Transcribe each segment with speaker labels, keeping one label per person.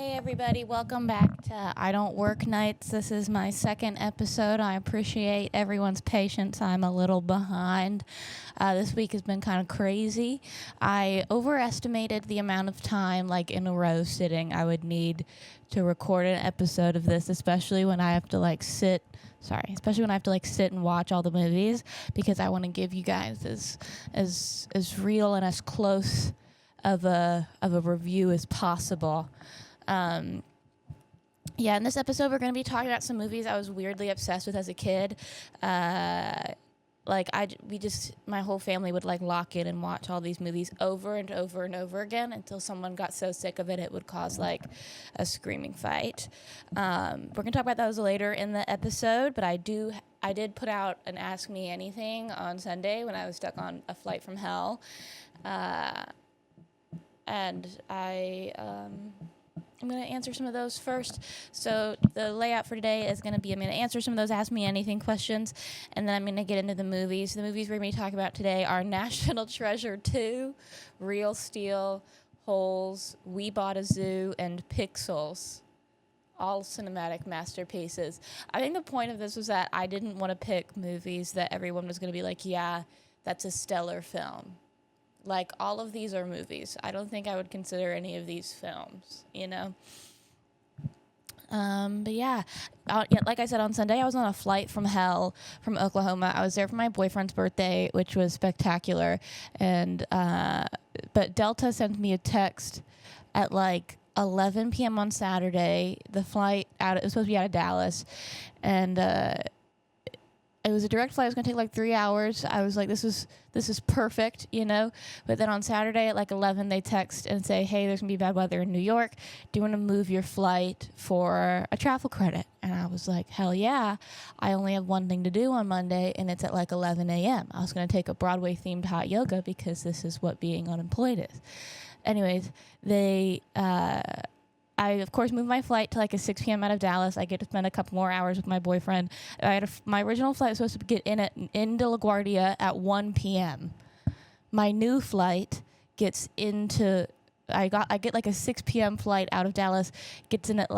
Speaker 1: Hey everybody, welcome back to I Don't Work Nights. This is my second episode. I appreciate everyone's patience. I'm a little behind. This week has been kind of crazy. I overestimated the amount of time, like in a row sitting, I would need to record an episode of this, especially when I have to sit and watch all the movies, because I want to give you guys as real and as close of a review as possible. In this episode, we're going to be talking about some movies I was weirdly obsessed with as a kid. My whole family would lock in and watch all these movies over and over and over again until someone got so sick of it would cause a screaming fight. We're going to talk about those later in the episode, but I did put out an Ask Me Anything on Sunday when I was stuck on a flight from hell. I'm going to answer some of those first. So the layout for today is going to be I'm going to answer some of those Ask Me Anything questions, and then I'm going to get into the movies. The movies we're going to be talking about today are National Treasure 2, Real Steel, Holes, We Bought a Zoo, and Pixels. All cinematic masterpieces. I think the point of this was that I didn't want to pick movies that everyone was going to be like, yeah, that's a stellar film. All of these are movies. I don't think I would consider any of these films, like I said, on Sunday, I was on a flight from hell from Oklahoma. I was there for my boyfriend's birthday, which was spectacular. And, but Delta sent me a text at 11 p.m. on Saturday. The flight it was supposed to be out of Dallas. And, it was a direct flight. It was going to take 3 hours. I was like, this is perfect, But then on Saturday at 11, they text and say, hey, there's going to be bad weather in New York. Do you want to move your flight for a travel credit? And I was like, hell yeah. I only have one thing to do on Monday, and it's at 11 a.m. I was going to take a Broadway-themed hot yoga because this is what being unemployed is. Anyways, I, of course, moved my flight to a 6 p.m. out of Dallas. I get to spend a couple more hours with my boyfriend. My original flight was supposed to get into LaGuardia at 1 p.m. My new flight gets into... I get a 6 p.m. flight out of Dallas, gets in at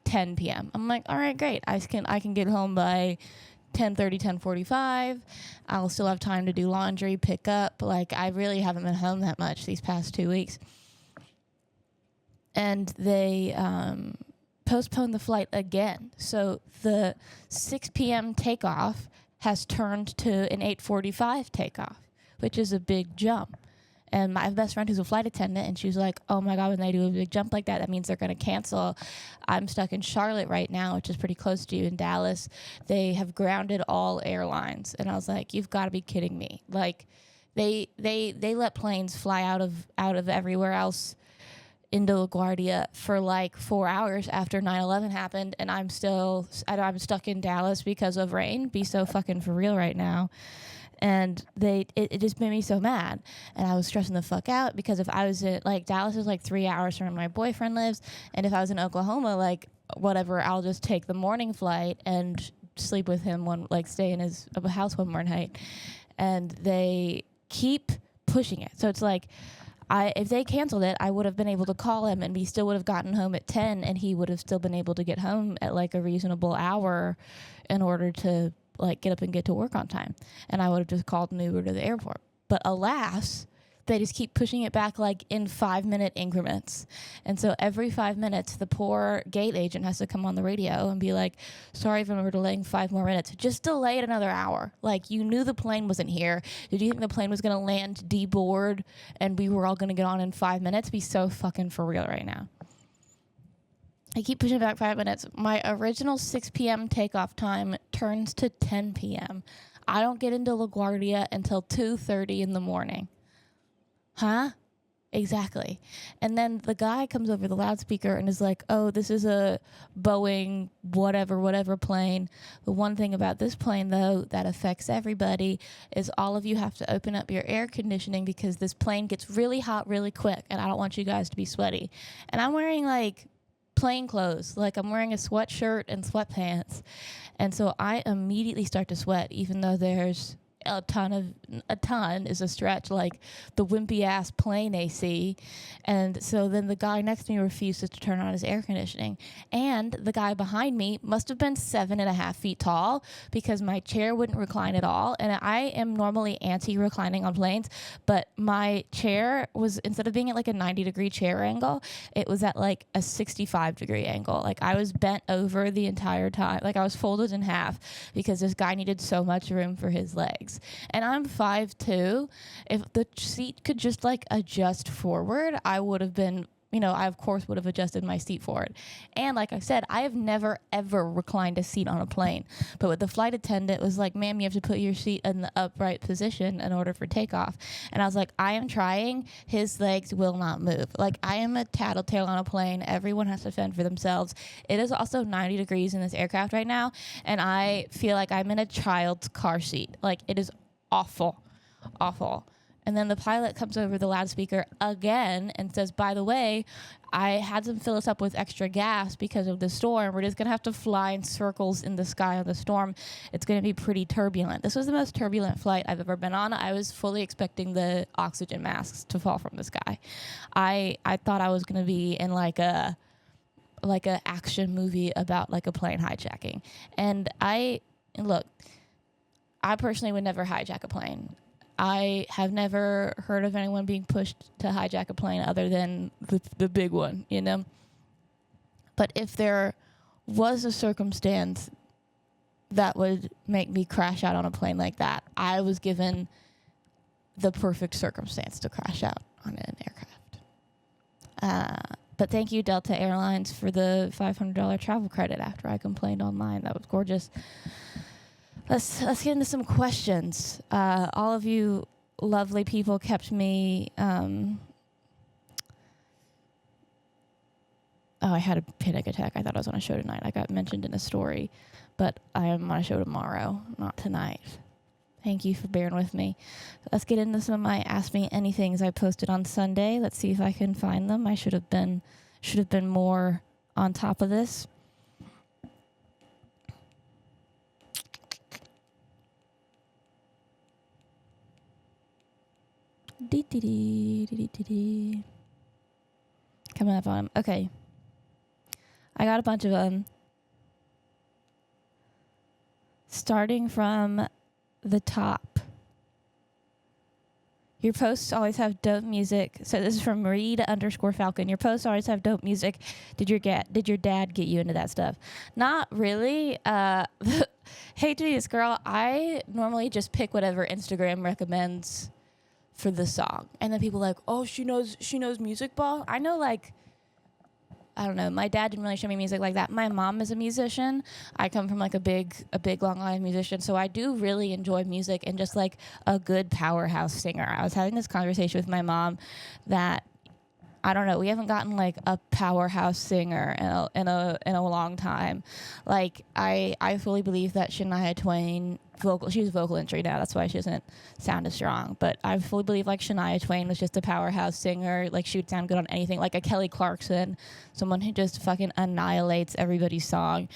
Speaker 1: 10 p.m. I'm like, all right, great. I can get home by 10:30, 10:45. I'll still have time to do laundry, pick up. I really haven't been home that much these past 2 weeks. And they postponed the flight again. So the 6 p.m. takeoff has turned to an 8:45 takeoff, which is a big jump. And my best friend, who's a flight attendant, and she was like, oh, my God, when they do a big jump like that, that means they're going to cancel. I'm stuck in Charlotte right now, which is pretty close to you in Dallas. They have grounded all airlines. And I was like, you've got to be kidding me. They let planes fly out of everywhere else into LaGuardia for 4 hours after 9/11 happened, and I'm stuck in Dallas because of rain. Be so fucking for real right now. And it just made me so mad, and I was stressing the fuck out because if I was in Dallas is 3 hours from where my boyfriend lives, and if I was in Oklahoma, whatever, I'll just take the morning flight and sleep with him stay in his house one more night. And they keep pushing it, so it's if they canceled it, I would have been able to call him, and we still would have gotten home at 10, and he would have still been able to get home at a reasonable hour in order to get up and get to work on time. And I would have just called an Uber to the airport. But alas, they just keep pushing it back in 5-minute increments. And so every 5 minutes, the poor gate agent has to come on the radio and be like, sorry if we're delaying 5 more minutes. Just delay it another hour. You knew the plane wasn't here. Did you think the plane was going to land deboard and we were all going to get on in 5 minutes? Be so fucking for real right now. I keep pushing it back 5 minutes. My original 6 p.m. takeoff time turns to 10 p.m. I don't get into LaGuardia until 2:30 in the morning. Huh? Exactly. And then the guy comes over the loudspeaker and is like, oh, this is a Boeing whatever plane. The one thing about this plane, though, that affects everybody is all of you have to open up your air conditioning because this plane gets really hot really quick, and I don't want you guys to be sweaty. And I'm wearing, plain clothes. I'm wearing a sweatshirt and sweatpants. And so I immediately start to sweat, even though there's a ton is a stretch, like the wimpy ass plane AC. And so then the guy next to me refuses to turn on his air conditioning. And the guy behind me must have been 7.5 feet tall because my chair wouldn't recline at all. And I am normally anti-reclining on planes, but my chair was, instead of being at like a 90-degree chair angle, it was at like a 65-degree angle. Like I was bent over the entire time. Like I was folded in half because this guy needed so much room for his legs. And I'm 5'2". If the seat could just like adjust forward, I would have been, I of course would have adjusted my seat forward. And like I said, I have never ever reclined a seat on a plane. But with the flight attendant was like, ma'am, you have to put your seat in the upright position in order for takeoff. And I was like, I am trying. His legs will not move. Like I am a tattletale on a plane. Everyone has to fend for themselves. It is also 90 degrees in this aircraft right now. And I feel like I'm in a child's car seat. Like it is awful. And then the pilot comes over the loudspeaker again and says, by the way, I had them fill us up with extra gas because of the storm. We're just going to have to fly in circles in the sky of the storm. It's going to be pretty turbulent. This was the most turbulent flight I've ever been on. I was fully expecting the oxygen masks to fall from the sky. I thought I was going to be in like a action movie about like a plane hijacking. And I personally would never hijack a plane. I have never heard of anyone being pushed to hijack a plane other than the big one, But if there was a circumstance that would make me crash out on a plane like that, I was given the perfect circumstance to crash out on an aircraft. But thank you, Delta Airlines, for the $500 travel credit after I complained online. That was gorgeous. Let's get into some questions. All of you lovely people kept me. I had a panic attack. I thought I was on a show tonight. I got mentioned in a story, but I am on a show tomorrow, not tonight. Thank you for bearing with me. Let's get into some of my Ask Me Anythings I posted on Sunday. Let's see if I can find them. I should have been more on top of this. Coming up on them. Okay. I got a bunch of them. Starting from the top. Your posts always have dope music. So this is from Reed_Falcon. Your posts always have dope music. Did your dad get you into that stuff? Not really. Hey, geez, girl. I normally just pick whatever Instagram recommends for the song, and then people are like, oh, she knows music ball. I know, like, I don't know. My dad didn't really show me music like that. My mom is a musician. I come from like a big long line of musicians, so I do really enjoy music and just like a good powerhouse singer. I was having this conversation with my mom that, I don't know, we haven't gotten like a powerhouse singer in a long time. Like I fully believe that Shania Twain she's vocal injury now, that's why she doesn't sound as strong. But I fully believe like Shania Twain was just a powerhouse singer. Like she would sound good on anything. Like a Kelly Clarkson, someone who just fucking annihilates everybody's song.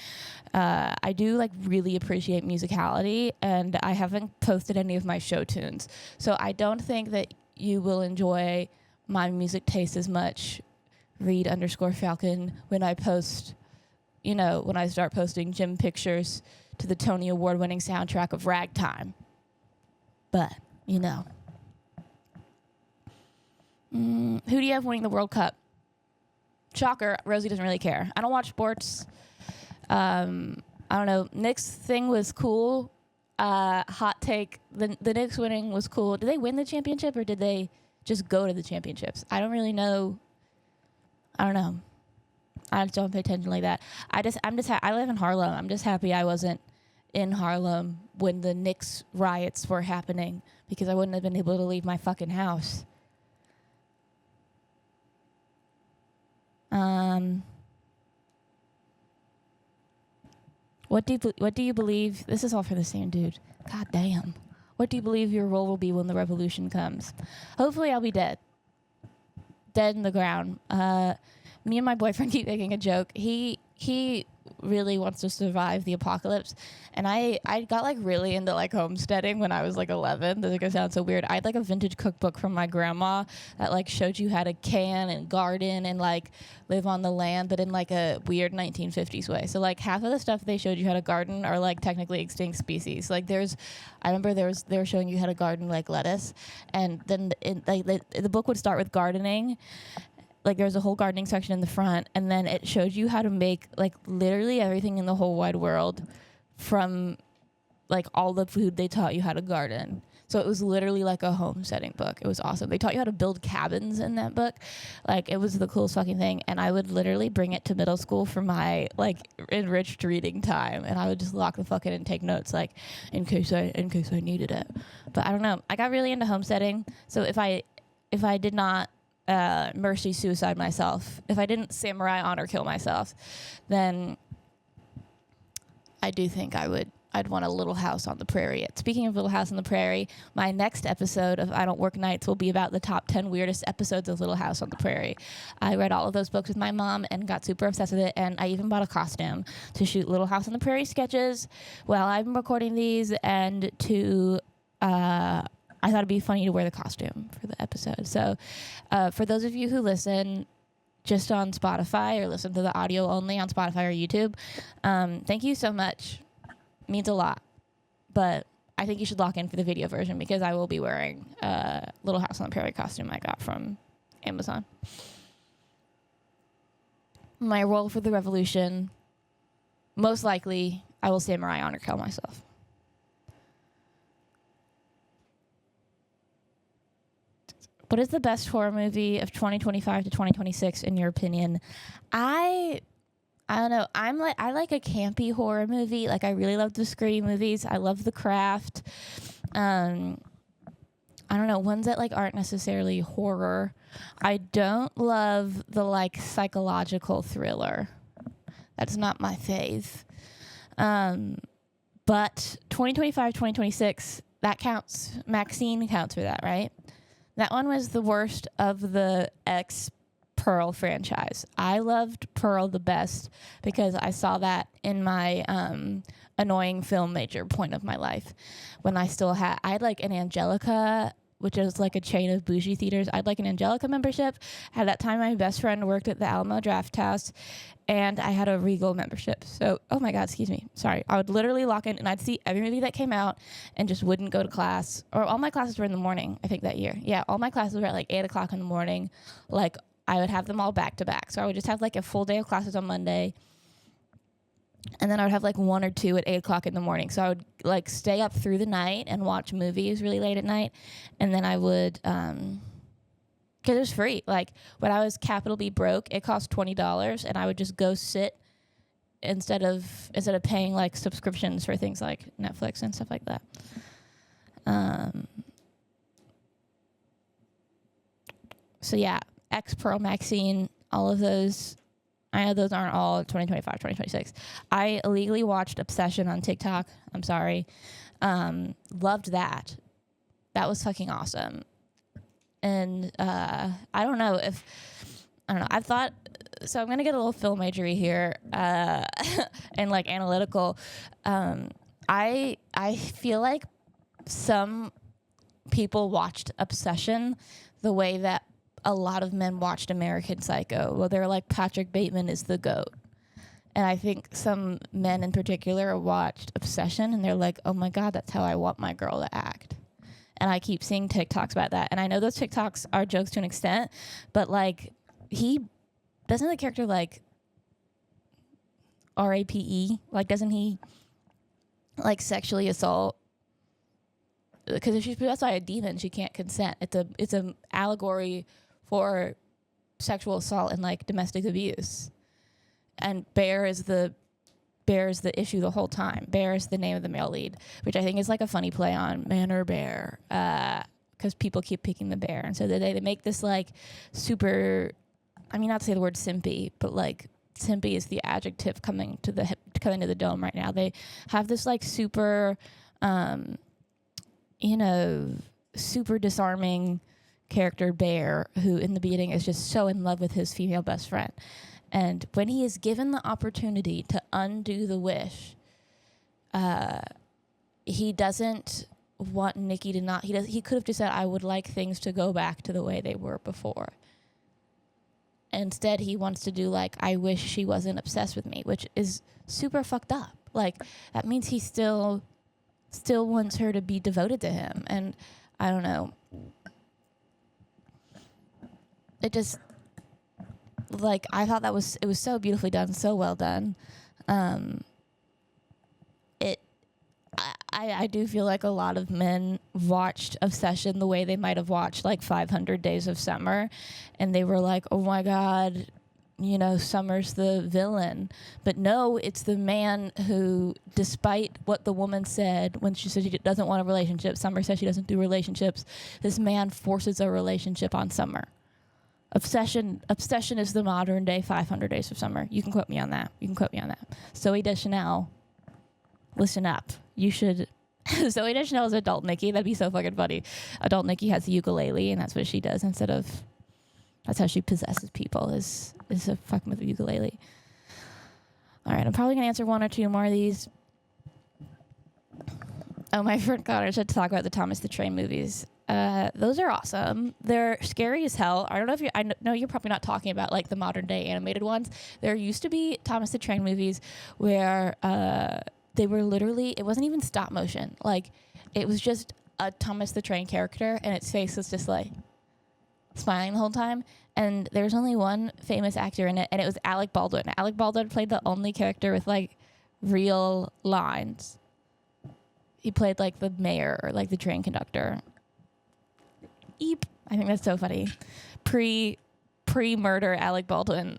Speaker 1: I do like really appreciate musicality, and I haven't posted any of my show tunes, so I don't think that you will enjoy my music taste as much, Reed_Falcon, when I post, when I start posting gym pictures to the Tony Award-winning soundtrack of Ragtime. But, Who do you have winning the World Cup? Shocker, Rosie doesn't really care. I don't watch sports. I don't know. Knicks thing was cool. Hot take, the Knicks winning was cool. Did they win the championship, or did they just go to the championships? I don't really know. I don't know. I just don't pay attention like that. I live in Harlem. I'm just happy I wasn't in Harlem when the Knicks riots were happening, because I wouldn't have been able to leave my fucking house. What do you believe? This is all for the same dude. God damn. What do you believe your role will be when the revolution comes? Hopefully I'll be dead. Dead in the ground. me and my boyfriend keep making a joke. He really wants to survive the apocalypse, and I got like really into like homesteading when I was like 11. This is gonna sound so weird. I had like a vintage cookbook from my grandma that like showed you how to can and garden and like live on the land, but in like a weird 1950s way. So like half of the stuff they showed you how to garden are like technically extinct species. Like I remember they were showing you how to garden like lettuce, and then the book would start with gardening. Like there's a whole gardening section in the front, and then it showed you how to make like literally everything in the whole wide world from like all the food they taught you how to garden. So it was literally like a homesteading book. It was awesome. They taught you how to build cabins in that book. Like it was the coolest fucking thing. And I would literally bring it to middle school for my like enriched reading time, and I would just lock the fuck in and take notes like in case I needed it. But I don't know. I got really into homesteading. So if I did not mercy suicide myself, if I didn't samurai honor kill myself, then I do think I'd want a little house on the prairie. Speaking of Little House on the Prairie, my next episode of I Don't Work Nights will be about the top 10 weirdest episodes of Little House on the Prairie. I read all of those books with my mom and got super obsessed with it, and I even bought a costume to shoot Little House on the Prairie sketches while I'm recording these, and to I thought it'd be funny to wear the costume for the episode. So for those of you who listen just on Spotify or listen to the audio only on Spotify or YouTube, thank you so much. Means a lot. But I think you should lock in for the video version, because I will be wearing a Little House on the Prairie costume I got from Amazon. My role for the revolution, most likely I will samurai honor kill myself. What is the best horror movie of 2025 to 2026 in your opinion? I don't know. I like a campy horror movie. Like I really love the Scream movies. I love The Craft. I don't know, ones that like aren't necessarily horror. I don't love the like psychological thriller. That's not my fave. But 2025, 2026, that counts. Maxine counts for that, right? That one was the worst of the Pearl franchise. I loved Pearl the best because I saw that in my annoying film major point of my life when I had like an Angelica, which is like a chain of bougie theaters. I'd like an Angelica membership. At that time, my best friend worked at the Alamo Draft House, and I had a Regal membership. So, oh my God, excuse me. Sorry. I would literally lock in, and I'd see every movie that came out and just wouldn't go to class. Or all my classes were in the morning, I think, that year. Yeah, all my classes were at like 8 o'clock in the morning. Like, I would have them all back to back. So I would just have like a full day of classes on Monday, and then I would have like 1 or 2 at 8 o'clock in the morning. So I would like stay up through the night and watch movies really late at night. And then I would, because it was free. Like when I was capital B broke, it cost $20, and I would just go sit instead of paying like subscriptions for things like Netflix and stuff like that. So yeah, Pearl, Maxine, all of those. I know those aren't all 2025, 2026. I illegally watched Obsession on TikTok. I'm sorry. Loved that. That was fucking awesome. And I don't know. I've thought, so I'm going to get a little film majory here and like analytical. I feel like some people watched Obsession the way that a lot of men watched American Psycho. Well, they're like, Patrick Bateman is the GOAT. And I think some men in particular watched Obsession, and they're like, oh my God, that's how I want my girl to act. And I keep seeing TikToks about that. And I know those TikToks are jokes to an extent, but like, doesn't the character like RAPE? Like, doesn't he like sexually assault? Because if she's possessed by a demon, she can't consent. It's a allegory for sexual assault and like domestic abuse. And Bear is the issue the whole time. Bear is the name of the male lead, which I think is like a funny play on man or bear, because people keep picking the bear, and so they make this like super. I mean, not to say the word simpy, but like simpy is the adjective coming to the dome right now. They have this like super, super disarming character Bear, who in the beginning is just so in love with his female best friend. And when he is given the opportunity to undo the wish, he doesn't want Nikki to not. He could have just said, "I would like things to go back to the way they were before." Instead, he wants to do like, "I wish she wasn't obsessed with me," which is super fucked up. Like, that means he still wants her to be devoted to him. And I don't know. It just, like, I thought it was so beautifully done, so well done. I do feel like a lot of men watched Obsession the way they might have watched like 500 Days of Summer, and they were like, "Oh my God, you know, Summer's the villain." But no, it's the man who, despite what the woman said when she said she doesn't want a relationship, Summer says she doesn't do relationships, this man forces a relationship on Summer. Obsession is the modern day 500 Days of Summer. You can quote me on that. Zoe Deschanel, listen up. You should. Zoe Deschanel is adult Nikki. That'd be so fucking funny. Adult Nikki has a ukulele, and that's what she does instead of. That's how she possesses people. Is a fucking with a ukulele. All right, I'm probably gonna answer one or two more of these. Oh, my friend Connor said to talk about the Thomas the Train movies. Those are awesome. They're scary as hell. I don't know if I know you're probably not talking about like the modern day animated ones. There used to be Thomas the Train movies where they were literally, it wasn't even stop motion. Like, it was just a Thomas the Train character, and its face was just like smiling the whole time. And there was only one famous actor in it, and it was Alec Baldwin. Alec Baldwin played the only character with like real lines. He played like the mayor or like the train conductor. Eep. I think that's so funny. Pre-murder Alec Baldwin.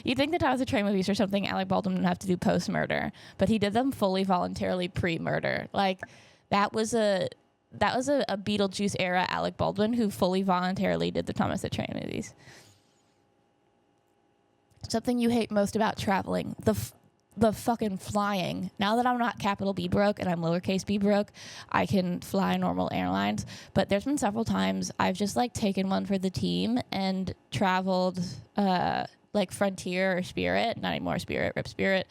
Speaker 1: You'd think the Thomas the Train movies or something Alec Baldwin would have to do post-murder, but he did them fully voluntarily pre-murder. Like, that was a Beetlejuice era Alec Baldwin who fully voluntarily did the Thomas the Train movies. Something you hate most about traveling: the fucking flying. Now that I'm not capital B broke and I'm lowercase b broke, I can fly normal airlines. But there's been several times I've just like taken one for the team and traveled like Frontier or Spirit, not anymore Spirit, Rip Spirit,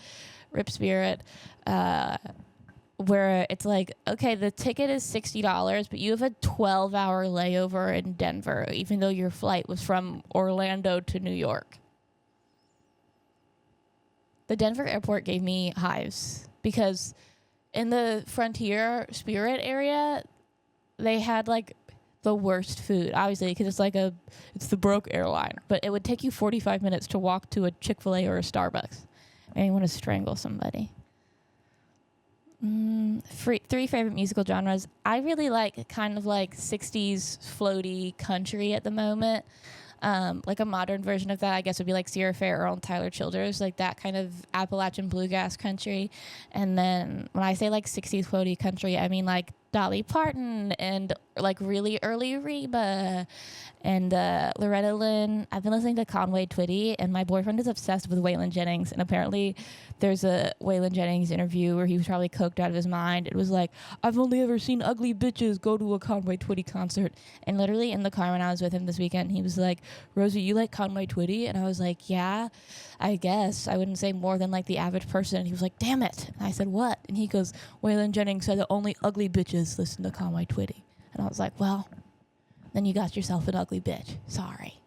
Speaker 1: where it's like, okay, the ticket is $60, but you have a 12-hour layover in Denver, even though your flight was from Orlando to New York. The Denver airport gave me hives because in the Frontier Spirit area, they had like the worst food, obviously, because it's the broke airline. But it would take you 45 minutes to walk to a Chick-fil-A or a Starbucks. And you want to strangle somebody. Three favorite musical genres. I really like kind of like 60s floaty country at the moment. Like a modern version of that, I guess, would be like Sierra Farrell and Tyler Childers, like that kind of Appalachian bluegrass country. And then when I say like 60s floaty country, I mean like Dolly Parton and like really early Reba and Loretta Lynn. I've been listening to Conway Twitty, and my boyfriend is obsessed with Waylon Jennings. And apparently there's a Waylon Jennings interview where he was probably coked out of his mind. It was like, "I've only ever seen ugly bitches go to a Conway Twitty concert." And literally in the car when I was with him this weekend, he was like, "Rosie, you like Conway Twitty?" And I was like, "Yeah, I guess. I wouldn't say more than like the average person." And he was like, "Damn it." And I said, "What?" And he goes, "Waylon Jennings said that only ugly bitches listen to Conway Twitty." And I was like, "Well, then you got yourself an ugly bitch. Sorry.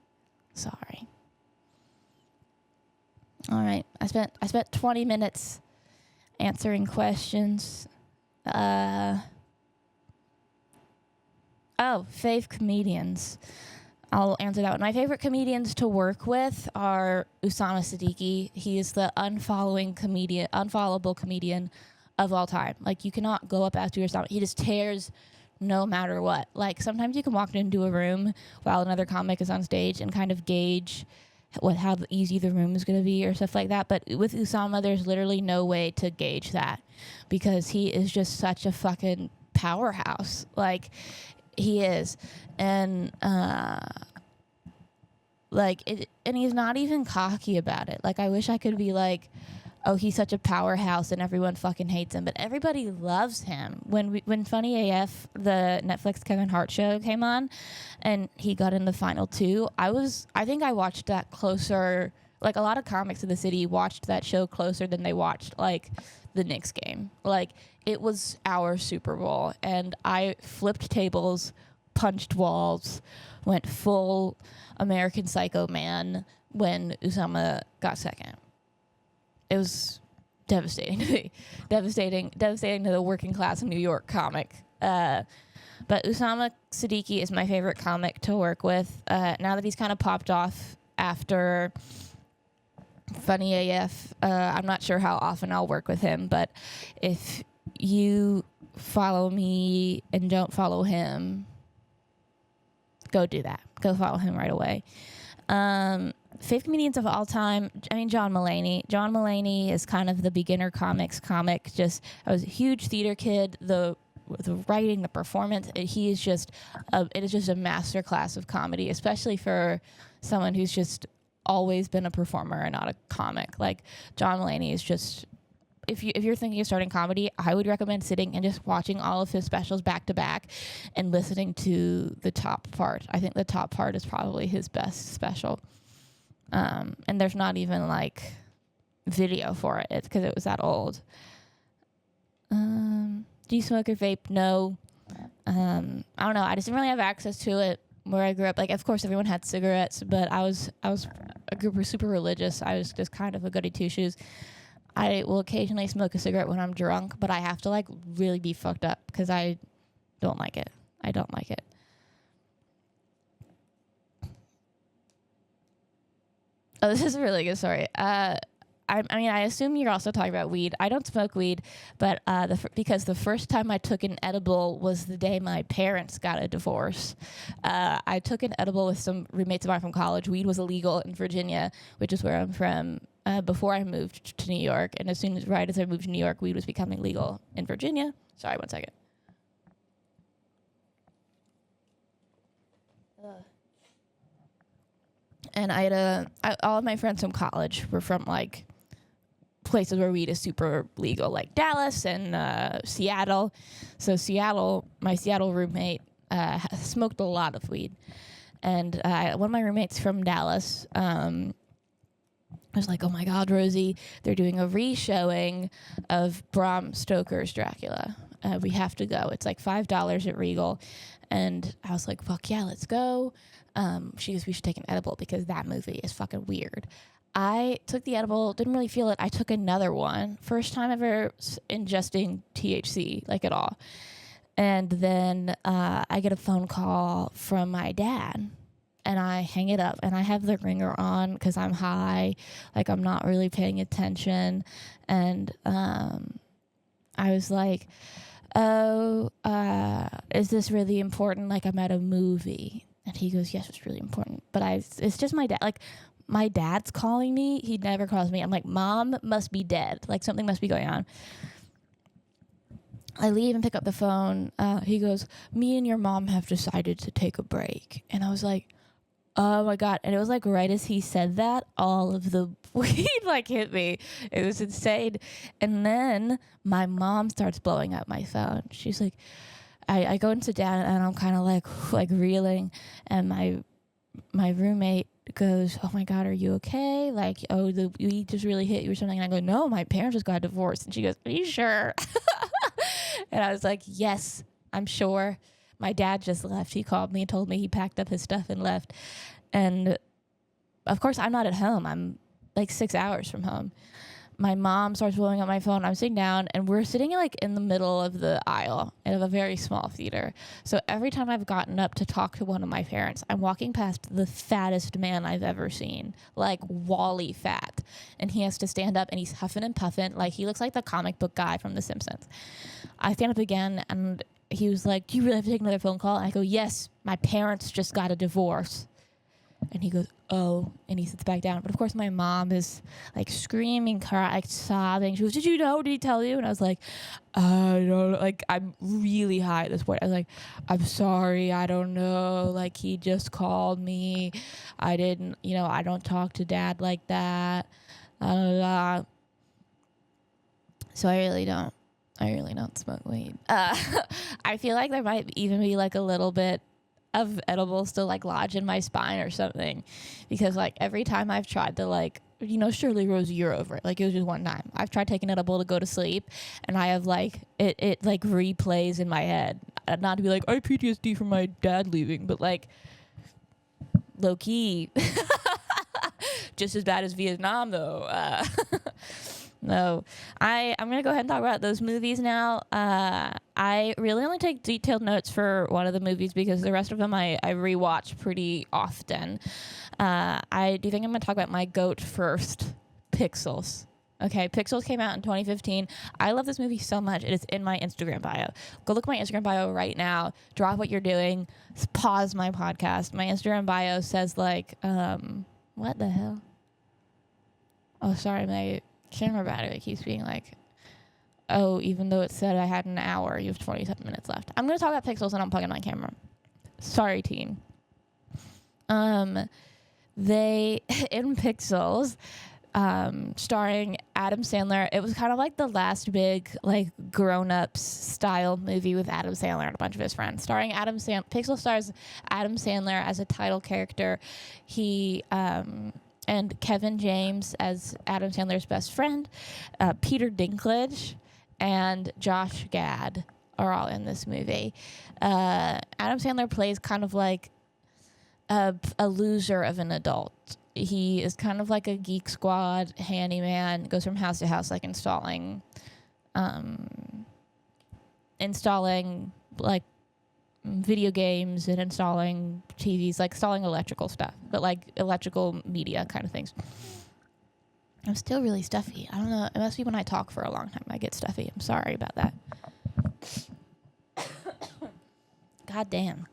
Speaker 1: All right. I spent 20 minutes answering questions. Fave comedians. I'll answer that one. My favorite comedians to work with are Usama Siddiqui. He is the unfollowable comedian of all time. Like, you cannot go up after Usama. He just tears no matter what. Like, sometimes you can walk into a room while another comic is on stage and kind of gauge how easy the room is going to be or stuff like that. But with Usama, there's literally no way to gauge that because he is just such a fucking powerhouse. Like, he is. And and he's not even cocky about it. Like, I wish I could be like, oh, he's such a powerhouse and everyone fucking hates him, but everybody loves him. When Funny AF, the Netflix Kevin Hart show, came on, and he got in the final two, I think I watched that closer. Like, a lot of comics in the city watched that show closer than they watched, like, the Knicks game. Like, it was our Super Bowl, and I flipped tables, punched walls, went full American Psycho man when Usama got second. It was devastating to me. devastating to the working class New York comic. But Usama Siddiqui is my favorite comic to work with. Now that he's kind of popped off after Funny AF, I'm not sure how often I'll work with him, but if you follow me and don't follow him, go do that. Go follow him right away. Favorite comedians of all time, I mean, John Mulaney. John Mulaney is kind of the beginner comics comic. I was a huge theater kid. The writing, the performance, it is just a masterclass of comedy, especially for someone who's just always been a performer and not a comic. Like, John Mulaney is just, if you're thinking of starting comedy, I would recommend sitting and just watching all of his specials back to back and listening to the top part. I think the top part is probably his best special. And there's not even like video for it. It's because it was that old. Do you smoke or vape? No. I don't know. I just didn't really have access to it where I grew up. Like, of course, everyone had cigarettes, but I was a group of super religious. I was just kind of a goody two shoes. I will occasionally smoke a cigarette when I'm drunk, but I have to like really be fucked up because I don't like it. I don't like it. Oh, this is a really good story. I mean, I assume you're also talking about weed. I don't smoke weed, but because the first time I took an edible was the day my parents got a divorce. I took an edible with some roommates of mine from college. Weed was illegal in Virginia, which is where I'm from, before I moved to New York. And right as I moved to New York, weed was becoming legal in Virginia. Sorry, one second. And all of my friends from college were from like places where weed is super legal, like Dallas and Seattle. So my Seattle roommate smoked a lot of weed. And one of my roommates from Dallas was like, oh my God, Rosie, they're doing a re-showing of Bram Stoker's Dracula. We have to go. It's like $5 at Regal. And I was like, fuck yeah, let's go. She goes, we should take an edible because that movie is fucking weird. I took the edible, didn't really feel it. I took another one. First time ever ingesting THC, like at all. And then I get a phone call from my dad. And I hang it up. And I have the ringer on because I'm high. Like, I'm not really paying attention. And I was like, oh, is this really important? Like, I'm at a movie. And he goes, yes, it's really important. But it's just my dad. Like, my dad's calling me. He never calls me. I'm like, Mom must be dead. Like, something must be going on. I leave and pick up the phone. He goes, me and your mom have decided to take a break. And I was like, oh my God. And it was like right as he said that, all of the weed like hit me. It was insane. And then my mom starts blowing up my phone. She's like, I go and sit down and I'm kind of like reeling. And my roommate goes, oh my God, are you okay? Like, oh, the weed just really hit you or something. And I go, no, my parents just got divorced. And she goes, are you sure? And I was like, yes, I'm sure. My dad just left. He called me and told me he packed up his stuff and left. And of course, I'm not at home. I'm like 6 hours from home. My mom starts blowing up my phone. I'm sitting down, and we're sitting like in the middle of the aisle of a very small theater. So every time I've gotten up to talk to one of my parents, I'm walking past the fattest man I've ever seen, like Wally fat. And he has to stand up, and he's huffing and puffing. Like, he looks like the comic book guy from The Simpsons. I stand up again, and he was like, do you really have to take another phone call? And I go, yes, my parents just got a divorce. And he goes, oh, and he sits back down. But of course, my mom is like screaming, like sobbing. She goes, did you know? Did he tell you? And I was like, I don't know. Like, I'm really high at this point. I was like, I'm sorry, I don't know. Like, he just called me. I didn't, I don't talk to dad like that. So I really don't smoke weed. I feel like there might even be like a little bit of edibles still like lodge in my spine or something, because like every time I've tried to like, surely Rosie, you're over it. Like it was just one time I've tried taking edible to go to sleep, and I have like it like replays in my head. Not to be like I PTSD from my dad leaving, but like low key, just as bad as Vietnam though. No, I'm going to go ahead and talk about those movies now. I really only take detailed notes for one of the movies because the rest of them I rewatch pretty often. I do think I'm going to talk about my GOAT first, Pixels. Okay, Pixels came out in 2015. I love this movie so much. It is in my Instagram bio. Go look at my Instagram bio right now. Drop what you're doing. Pause my podcast. My Instagram bio says like, what the hell? Oh, sorry, my camera battery keeps being like, oh, even though it said I had an hour, you have 27 minutes left. I'm going to talk about Pixels and unplugging my camera. Sorry, teen. They, in Pixels, starring Adam Sandler, it was kind of like the last big, like, grown-ups style movie with Adam Sandler and a bunch of his friends. Starring Pixels stars Adam Sandler as a title character. He, and Kevin James as Adam Sandler's best friend, Peter Dinklage, and Josh Gad are all in this movie. Adam Sandler plays kind of like a loser of an adult. He is kind of like a Geek Squad handyman, goes from house to house, like installing like video games and installing TVs, like installing electrical stuff, but like electrical media kind of things. I'm still really stuffy. I don't know. It must be when I talk for a long time I get stuffy. I'm sorry about that. God damn.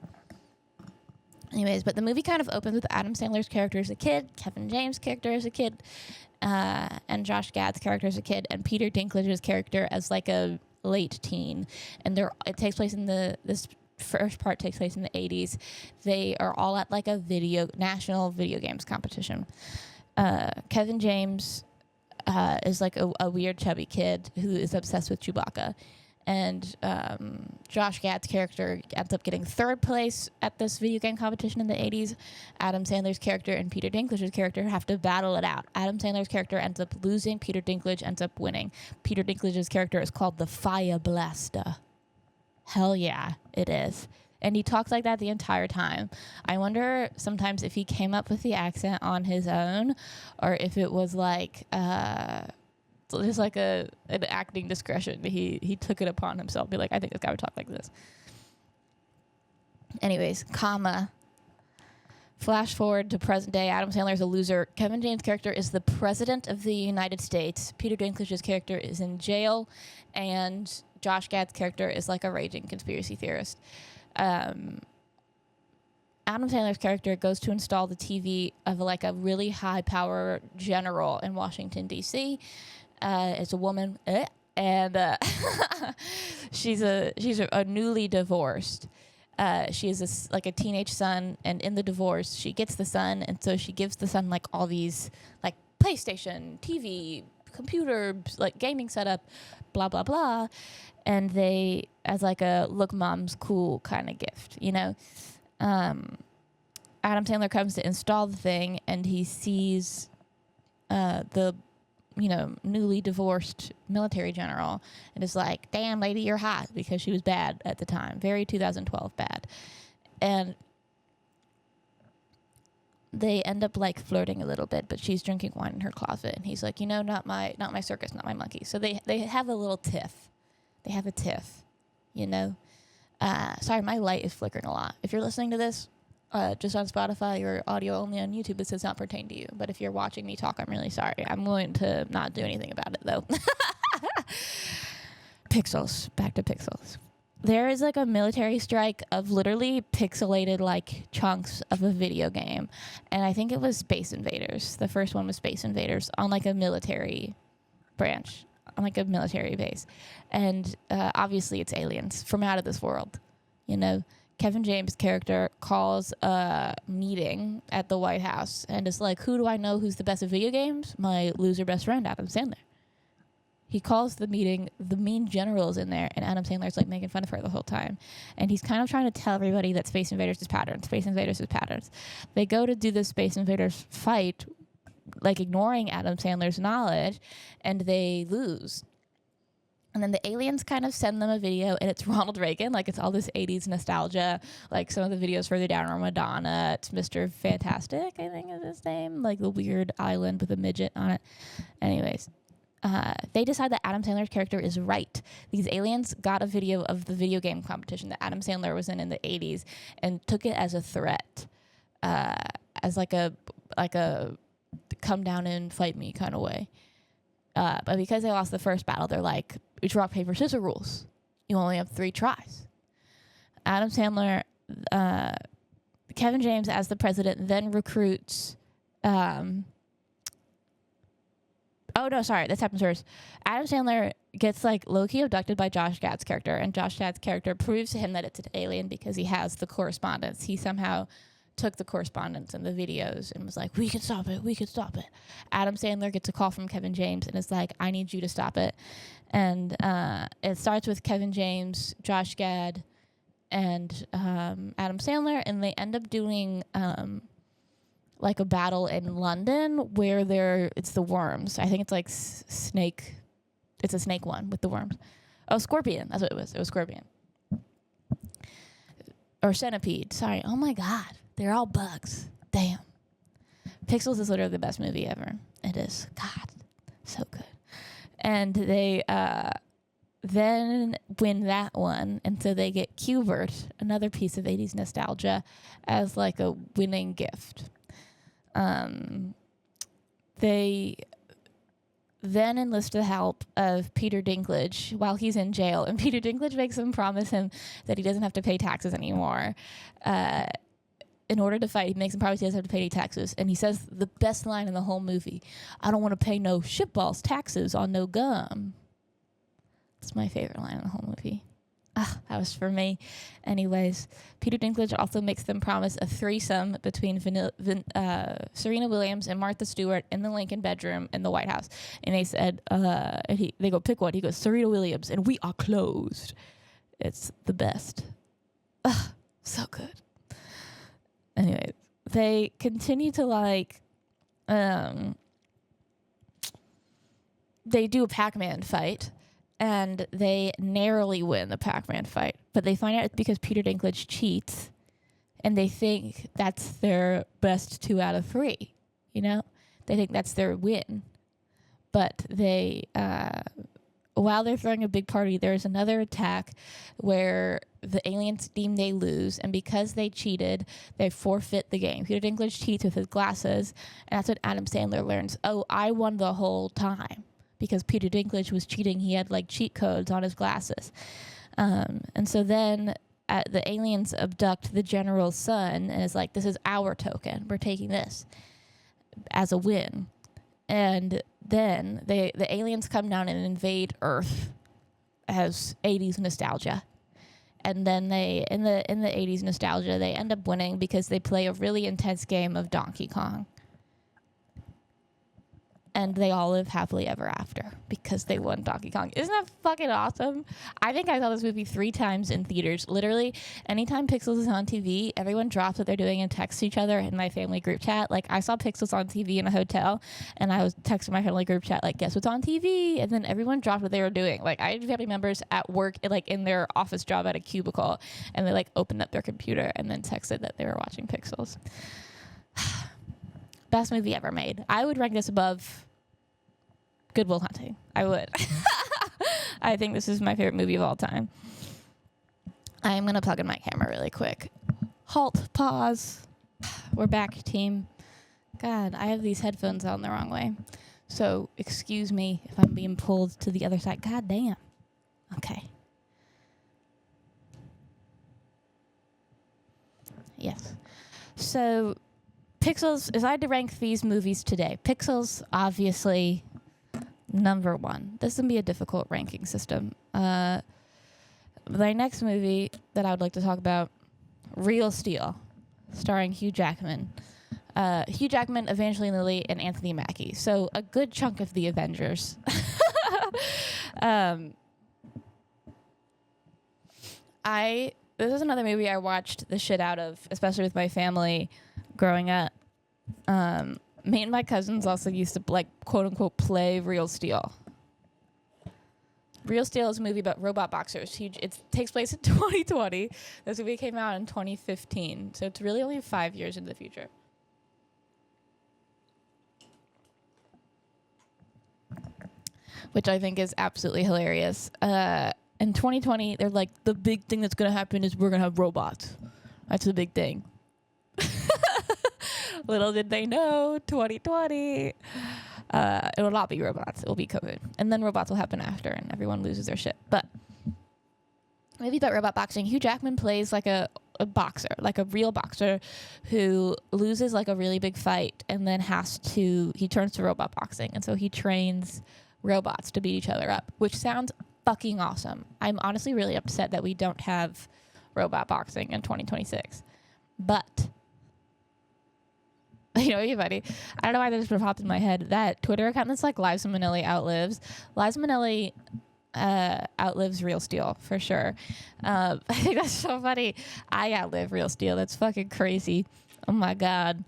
Speaker 1: Anyways, but the movie kind of opens with Adam Sandler's character as a kid, Kevin James' character as a kid, and Josh Gad's character as a kid, and Peter Dinklage's character as like a late teen. And it takes place in this first part takes place in the 80s. They are all at like a national video games competition. Kevin James is like a weird chubby kid who is obsessed with Chewbacca. And Josh Gad's character ends up getting third place at this video game competition in the 80s. Adam Sandler's character and Peter Dinklage's character have to battle it out. Adam Sandler's character ends up losing. Peter Dinklage ends up winning. Peter Dinklage's character is called the Fire Blaster. Hell yeah, it is. And he talks like that the entire time. I wonder sometimes if he came up with the accent on his own, or if it was like just like an acting discretion. He took it upon himself. Be like, I think this guy would talk like this. Anyways, flash forward to present day. Adam Sandler is a loser. Kevin James' character is the president of the United States. Peter Dinklage's character is in jail, and Josh Gad's character is like a raging conspiracy theorist. Adam Sandler's character goes to install the TV of like a really high power general in Washington, D.C. It's a woman, and she's a newly divorced. She is like a teenage son, and in the divorce, she gets the son, and so she gives the son like all these like PlayStation, TV, computer, like gaming setup, blah blah blah, and they as like a look, mom's cool kind of gift, you know. Adam Sandler comes to install the thing, and he sees the newly divorced military general, and is like, damn, lady, you're hot, because she was bad at the time. Very 2012 bad. And they end up like flirting a little bit, but she's drinking wine in her closet, and he's like, not my circus, not my monkey. So they have a little tiff. They have a tiff, Sorry, my light is flickering a lot. If you're listening to this just on Spotify or audio only on YouTube, this does not pertain to you. But if you're watching me talk, I'm really sorry. I'm going to not do anything about it, though. Pixels. Back to Pixels. There is like a military strike of literally pixelated like chunks of a video game. And I think it was Space Invaders. The first one was Space Invaders on like a military branch, on like a military base. And obviously it's aliens from out of this world, Kevin James' character calls a meeting at the White House and is like, who do I know who's the best at video games? My loser best friend, Adam Sandler. He calls the meeting, the mean general's in there, and Adam Sandler's like making fun of her the whole time. And he's kind of trying to tell everybody that Space Invaders is patterns. Space Invaders is patterns. They go to do the Space Invaders fight, like ignoring Adam Sandler's knowledge, and they lose. And then the aliens kind of send them a video, and it's Ronald Reagan. Like, it's all this 80s nostalgia. Like, some of the videos further down are Madonna. It's Mr. Fantastic, I think is his name. Like, the weird island with a midget on it. Anyways, they decide that Adam Sandler's character is right. These aliens got a video of the video game competition that Adam Sandler was in the 80s and took it as a threat, as like a come down and fight me kind of way. But because they lost the first battle, they're like, it's rock, paper, scissors rules. You only have 3 tries. Adam Sandler, Kevin James as the president, then recruits... that's happened first. Adam Sandler gets like low-key abducted by Josh Gad's character, and Josh Gad's character proves to him that it's an alien because he has the correspondence. He somehow took the correspondence and the videos and was like, we can stop it. Adam Sandler gets a call from Kevin James and is like, I need you to stop it. And it starts with Kevin James, Josh Gad, and Adam Sandler, and they end up doing like a battle in London where it's the worms. I think it's like snake. It's a snake one with the worms. Oh, scorpion. That's what it was. It was scorpion. Or centipede. Sorry. Oh my God. They're all bugs. Damn. Pixels is literally the best movie ever. It is. God. So good. And they then win that one. And so they get Q*bert, another piece of 80s nostalgia, as like a winning gift. They then enlist the help of Peter Dinklage while he's in jail. And Peter Dinklage makes them promise him that he doesn't have to pay taxes anymore. In order to fight, he makes him promise he doesn't have to pay any taxes. And he says the best line in the whole movie, I don't want to pay no shitballs taxes on no gum. That's my favorite line in the whole movie. That was for me. Anyways, Peter Dinklage also makes them promise a threesome between Serena Williams and Martha Stewart in the Lincoln bedroom in the White House. And they said, they go, pick one. He goes, Serena Williams, and we are closed. It's the best. So good. Anyway, they continue to they do a Pac-Man fight. And they narrowly win the Pac-Man fight. But they find out it's because Peter Dinklage cheats. And they think that's their best 2 out of 3. You know? They think that's their win. But they, while they're throwing a big party, there's another attack where the aliens deem they lose. And because they cheated, they forfeit the game. Peter Dinklage cheats with his glasses. And that's what Adam Sandler learns. Oh, I won the whole time. Because Peter Dinklage was cheating, he had like cheat codes on his glasses. And so then the aliens abduct the general's son and is like, this is our token. We're taking this as a win. And then the aliens come down and invade Earth as 80s nostalgia. And then they in the 80s nostalgia, they end up winning because they play a really intense game of Donkey Kong. And they all live happily ever after because they won Donkey Kong. Isn't that fucking awesome? I think I saw this movie 3 times in theaters. Literally, anytime Pixels is on TV, everyone drops what they're doing and texts each other in my family group chat. Like, I saw Pixels on TV in a hotel, and I was texting my family group chat, like, guess what's on TV? And then everyone dropped what they were doing. Like, I had family members at work, like, in their office job at a cubicle, and they, like, opened up their computer and then texted that they were watching Pixels. Best movie ever made. I would rank this above Good Will Hunting. I would. I think this is my favorite movie of all time. I am going to plug in my camera really quick. Halt. Pause. We're back, team. God, I have these headphones on the wrong way. So excuse me if I'm being pulled to the other side. God damn. Okay. Yes. So Pixels, if I had to rank these movies today, Pixels, obviously, number 1. This would be a difficult ranking system. My next movie that I would like to talk about, Real Steel, starring Hugh Jackman. Hugh Jackman, Evangeline Lilly, and Anthony Mackie. So a good chunk of the Avengers. This is another movie I watched the shit out of, especially with my family growing up. Me and my cousins also used to, like, quote unquote, play Real Steel. Real Steel is a movie about robot boxers. It takes place in 2020. This movie came out in 2015, so it's really only 5 years in the future. Which I think is absolutely hilarious. In 2020, they're like, the big thing that's going to happen is we're going to have robots. That's the big thing. Little did they know, 2020. It will not be robots. It will be COVID. And then robots will happen after, and everyone loses their shit. But maybe about robot boxing, Hugh Jackman plays like a boxer, like a real boxer who loses like a really big fight and then he turns to robot boxing. And so he trains robots to beat each other up, which sounds fucking awesome. I'm honestly really upset that we don't have robot boxing in 2026. But, you know, everybody, I don't know why that just popped in my head. That Twitter account that's like Liza Minnelli outlives. Liza Minnelli outlives Real Steel for sure. I think that's so funny. I outlive Real Steel. That's fucking crazy. Oh my God.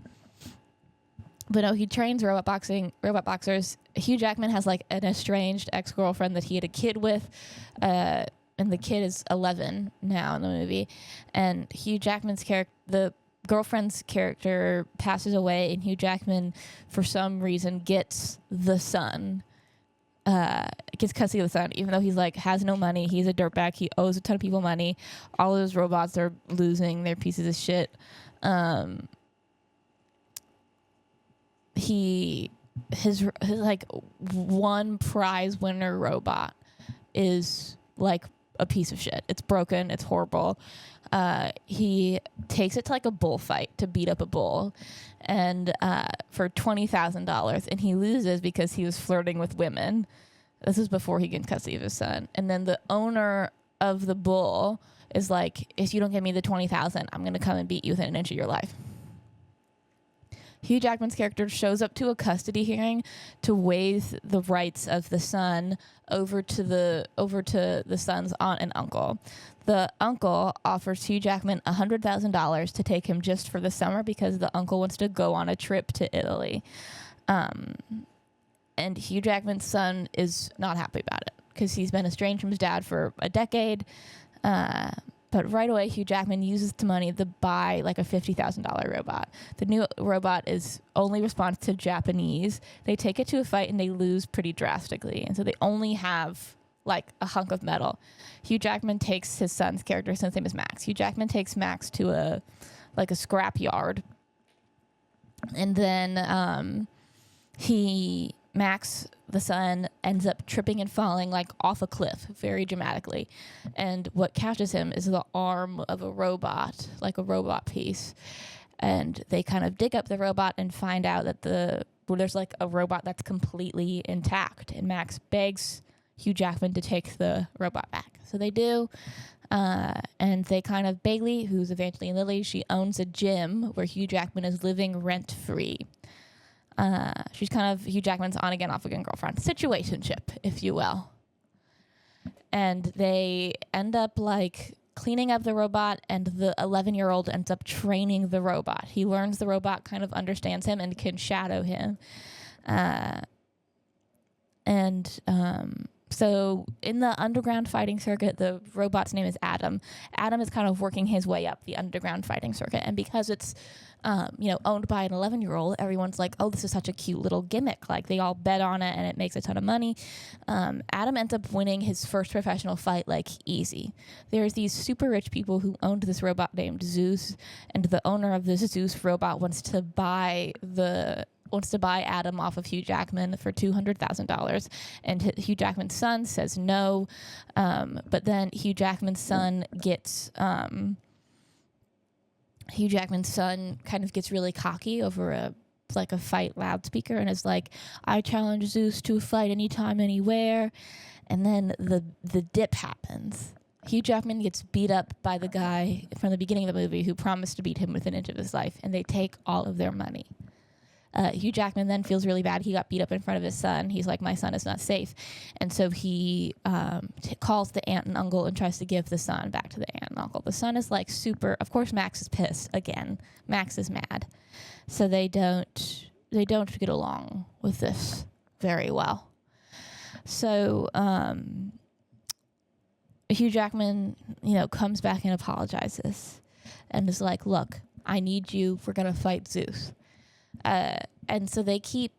Speaker 1: But no, he trains robot boxers. Hugh Jackman has like an estranged ex-girlfriend that he had a kid with, and the kid is 11 now in the movie. And Hugh Jackman's the girlfriend's character passes away, and Hugh Jackman, for some reason, gets the son. Gets custody of the son, even though he's like has no money. He's a dirtbag. He owes a ton of people money. All of his robots are losing. They're pieces of shit. His like one prize winner robot is like a piece of shit. It's broken. It's horrible. He takes it to like a bullfight to beat up a bull, and for $20,000, and he loses because he was flirting with women. This is before he gets custody of his son. And then the owner of the bull is like, if you don't give me the $20,000, I'm gonna come and beat you within an inch of your life. Hugh Jackman's character shows up to a custody hearing to waive the rights of the son over to the son's aunt and uncle. The uncle offers Hugh Jackman $100,000 to take him just for the summer because the uncle wants to go on a trip to Italy. And Hugh Jackman's son is not happy about it because he's been estranged from his dad for a decade. But right away, Hugh Jackman uses the money to buy like a $50,000 robot. The new robot is only responds to Japanese. They take it to a fight and they lose pretty drastically. And so they only have like a hunk of metal. Hugh Jackman takes his son's character, his son's name is Max. Hugh Jackman takes Max to a scrap yard. And then Max, the son, ends up tripping and falling like off a cliff very dramatically. And what catches him is the arm of a robot, like a robot piece. And they kind of dig up the robot and find out that there's like a robot that's completely intact. And Max begs Hugh Jackman to take the robot back. So they do. And they kind of, Bailey, who's Evangeline Lilly, she owns a gym where Hugh Jackman is living rent-free. She's kind of Hugh Jackman's on-again, off-again girlfriend. Situationship, if you will. And they end up, like, cleaning up the robot, and the 11-year-old ends up training the robot. He learns the robot kind of understands him and can shadow him. So in the underground fighting circuit, the robot's name is Adam. Adam is kind of working his way up the underground fighting circuit. And because it's, owned by an 11-year-old, everyone's like, oh, this is such a cute little gimmick. Like, they all bet on it, and it makes a ton of money. Adam ends up winning his first professional fight, like, easy. There's these super rich people who owned this robot named Zeus, and the owner of this Zeus robot wants to buy Adam off of Hugh Jackman for $200,000, and Hugh Jackman's son says no, but then Hugh Jackman's son kind of gets really cocky over a fight loudspeaker and is like, I challenge Zeus to a fight anytime, anywhere. And then the dip happens. Hugh Jackman gets beat up by the guy from the beginning of the movie who promised to beat him within an inch of his life, and they take all of their money. Hugh Jackman then feels really bad. He got beat up in front of his son. He's like, my son is not safe. And so he calls the aunt and uncle and tries to give the son back to the aunt and uncle. The son is like super, of course Max is pissed again. Max is mad. So they don't get along with this very well. So Hugh Jackman, comes back and apologizes and is like, look, I need you. We're going to fight Zeus. And so they keep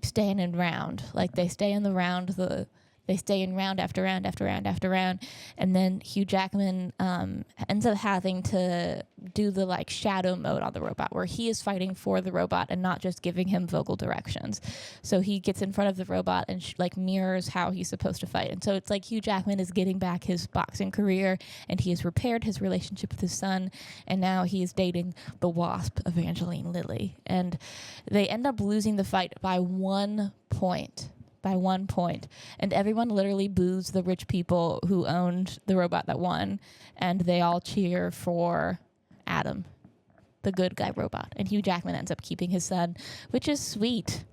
Speaker 1: staying in round. Like they stay in the round, they stay in round after round after round after round. And then Hugh Jackman ends up having to do the like shadow mode on the robot where he is fighting for the robot and not just giving him vocal directions. So he gets in front of the robot and mirrors how he's supposed to fight. And so it's like Hugh Jackman is getting back his boxing career, and he has repaired his relationship with his son, and now he is dating the Wasp, Evangeline Lilly. And they end up losing the fight by 1 point. And everyone literally boos the rich people who owned the robot that won, and they all cheer for Adam, the good guy robot. And Hugh Jackman ends up keeping his son, which is sweet.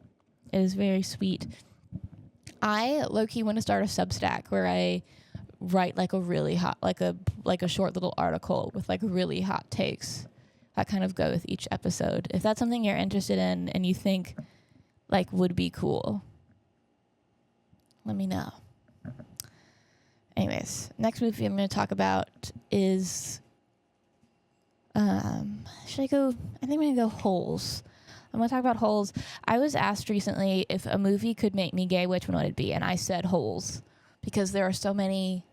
Speaker 1: It is very sweet. I low-key want to start a Substack where I write like a really hot, like a short little article with like really hot takes that kind of go with each episode. If that's something you're interested in and you think like would be cool, let me know. Anyways, next movie I'm going to talk about is, should I go? I think I'm going to go Holes. I'm going to talk about Holes. I was asked recently if a movie could make me gay, which one would it be? And I said Holes, because there are so many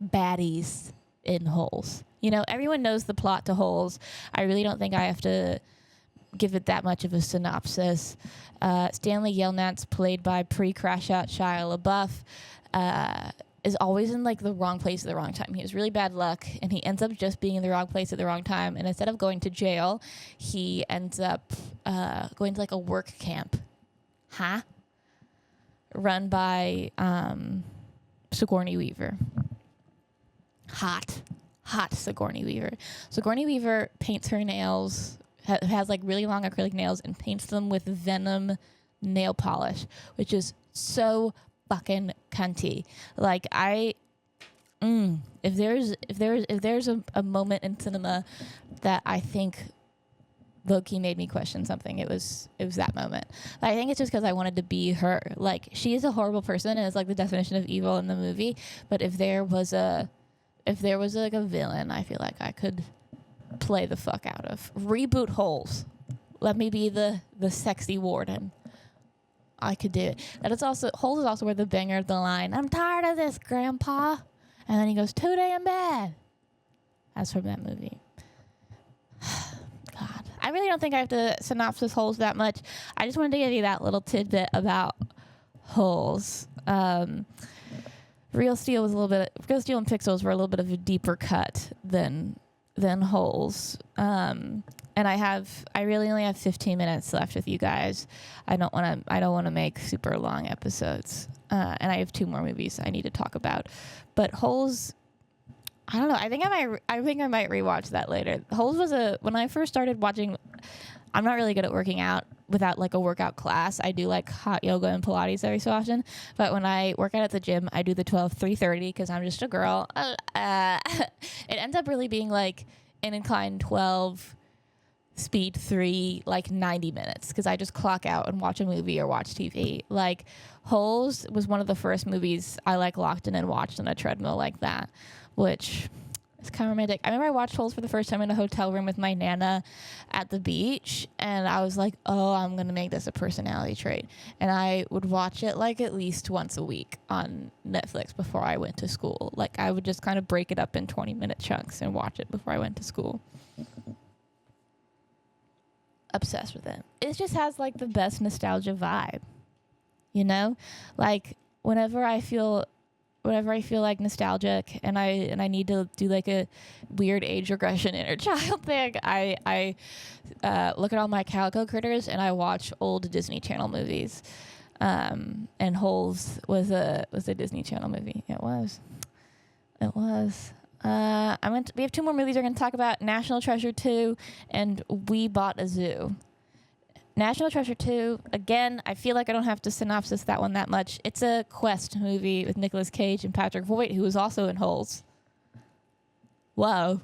Speaker 1: baddies in Holes. Everyone knows the plot to Holes. I really don't think I have to give it that much of a synopsis. Stanley Yelnats, played by pre-Crash Out Shia LaBeouf, is always in like the wrong place at the wrong time. He has really bad luck, and he ends up just being in the wrong place at the wrong time. And instead of going to jail, he ends up going to like a work camp, run by Sigourney Weaver. Hot Sigourney Weaver. Sigourney Weaver paints her nails. Has like really long acrylic nails and paints them with Venom nail polish, which is so fucking cunty. Like if there's a moment in cinema that I think low-key made me question something, it was that moment. But I think it's just because I wanted to be her. Like, she is a horrible person and is like the definition of evil in the movie. But if there was like a villain, I feel like I could play the fuck out of. Reboot Holes. Let me be the sexy warden. I could do it. Holes is also where the banger of the line, "I'm tired of this, Grandpa." And then he goes, "Too damn bad." That's from that movie. God. I really don't think I have to synopsis Holes that much. I just wanted to give you that little tidbit about Holes. Real Steel and Pixels were a little bit of a deeper cut than Holes. And I really only have 15 minutes left with you guys. I don't want to make super long episodes. And I have 2 more movies I need to talk about. But Holes, I don't know. I think I might rewatch that later. Holes was when I first started watching. I'm not really good at working out without like a workout class. I do like hot yoga and Pilates every so often. But when I work out at the gym, I do the 12-3-30 because I'm just a girl. It ends up really being like an incline 12, speed 3, like 90 minutes because I just clock out and watch a movie or watch TV. Like, Holes was one of the first movies I like locked in and watched on a treadmill like that, which is kind of romantic. I remember I watched Holes for the first time in a hotel room with my Nana at the beach, and I was like, oh, I'm going to make this a personality trait. And I would watch it like at least once a week on Netflix before I went to school. Like, I would just kind of break it up in 20-minute chunks and watch it before I went to school. Obsessed with it. It just has like the best nostalgia vibe, like whenever I feel like nostalgic and I need to do like a weird age regression inner child thing, I look at all my Calico Critters and I watch old Disney Channel movies. And Holes was a Disney Channel movie. It was. We have 2 more movies we're going to talk about: National Treasure 2 and We Bought a Zoo. National Treasure 2, again, I feel like I don't have to synopsis that one that much. It's a quest movie with Nicolas Cage and Patrick Voigt, who was also in Holes. Whoa.